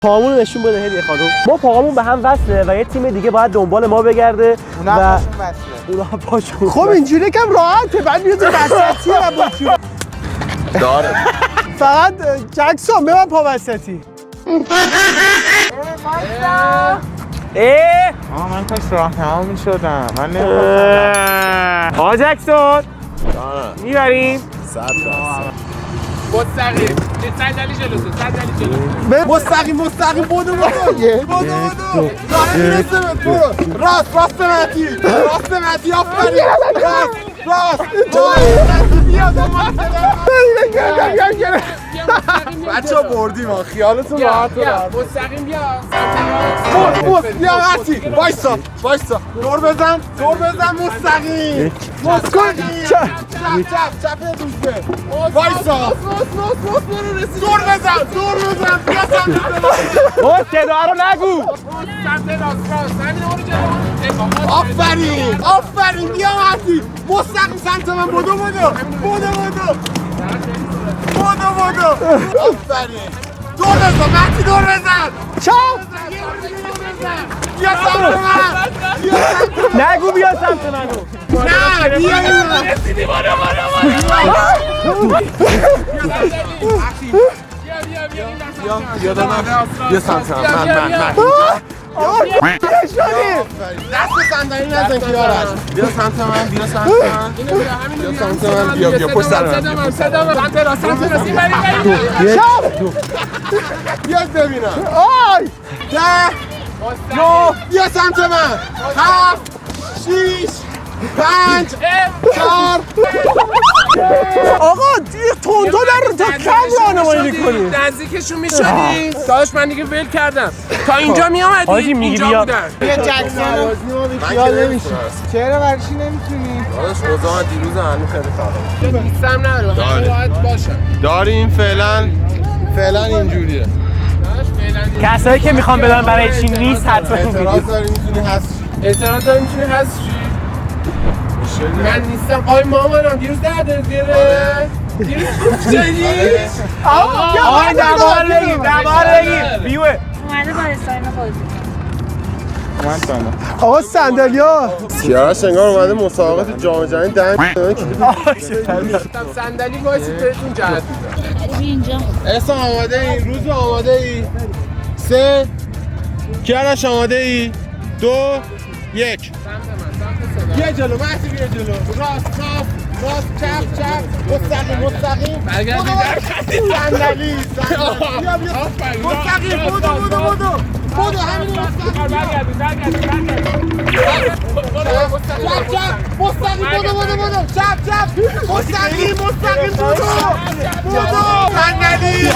پاهامون نشون بده هدیه خانم. ما پاهامون به هم وصله و یه تیم دیگه باید دنبال ما بگرده و اونا پاشون. خب اینجوری کم راحته. بعد میاد وسطی و با چی داره. فقط جکسون به من پا وسطی. من کاش راه تمام می‌شدم. من نمی‌خواستم. آقا جکسون میبریم. مستقیم صندلی جلوسه صندلی جلو مستقیم بودو راست مهدی آفرین راست بچه بردیم ها خیالتون راحت مستقیم بیا مهدی وایسا دور بزن مستقیم چپ دوسته وایسا دور بزن بیا سمت او صدا رو نگو. آفرین بیا مهدی مستقیم سمت من بدو آفرین دور بزن مهدی دور بزن بیا سمت من نگو بیا سمت منو. نه بیا بیا سمت من دست صندلی نزن کیارش بیا سمت من بیا سمت من بیا پشت سر من بیا ببینم آی 10 9 بیا سمت من 7 6 5 4 آقا تندو در تا کم راهنمایی می‌کنی نزدیکشون میشدی داداش من دیگه ول کردم تا اینجا میامدی اینجا بودن یه جکسون خیال نمیشه چرا برشی نمیتونی داداش اوضاع دیروز هنوز خیلی خرابه نیستم ندارم راحت باشم داریم فعلا اینجوریه کسایی که میخوام بدن برای چی نیست حتما اعتراض داری میتونی هست اعتراض داری میتونی هست چی؟ من نیستم آی مامانم دیروز درد گره دیروز خوب شدی؟ آقای نوار بگیر بیوه اومده با استایل بازی آقا صندلی‌ها کیارش انگار اومده مسابقه تو جام جهانی صندلی وایسی بهتون جهت میدم اینجا احسان آماده ای؟ روز آماده ای؟ 3 کیارش آماده ای؟ 2 1 بیا جلو مهدی بیا جلو راست چپ مستقیم برگردی صندلی بیا مستقیم بودو همین مستقیم مستقیم بودو صندلی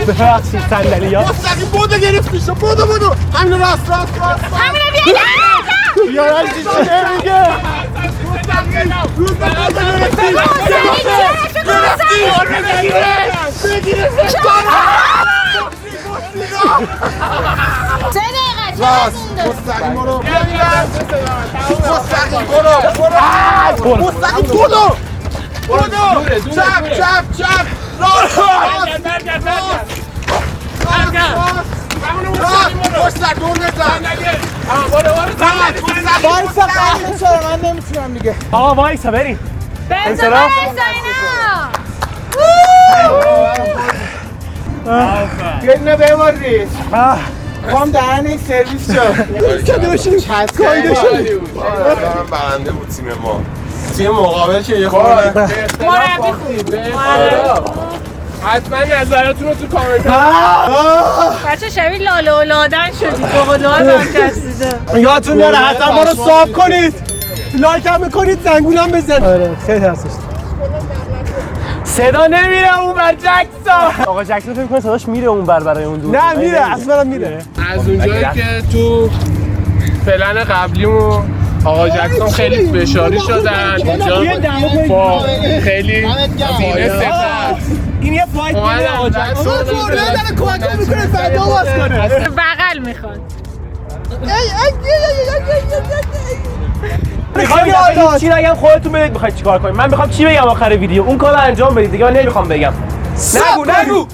ببخشید صندلی ها مستقیم بودو گرفتی شو بودو همین راست همینه بیا یا چی نمیگه مستقیم برو چپ راست دور بزن وایسا من نمیتونم دیگه آقا وایسا بریم بنزا یه بباری خواهم دهنه سرویس شد که دوشیم کایده شد برنده بود تیم ما تیم مقابل که یه خورده مربی خوب حتما نظرتون رو تو کامنت بچه شبیه لاله و لادن شدید بقلوها هم کسیده یادتون نره حتما ما رو صاف کنید لایک هم میکنید زنگولم بزن آره خیلی هستش صدا نمیره اون بر جکسون. آقا جکسون فکر کنه صداش میره اون بر برای اون دور. نه میره اصلا میره از اونجایی که تو پلن قبلیمون آقا جکسون خیلی فشاری شدن اینجا با خیلی سینه سپر این یه فایت بین آقا جکسون داره کمک میکنه فدا باز کنه بغل میخواد میخوام چی نگم خودتون بدید میخواید چیکار کنید. من میخوام چی بگم آخر ویدیو اون کارو انجام بدید دیگه من نمیخوام بگم. نگو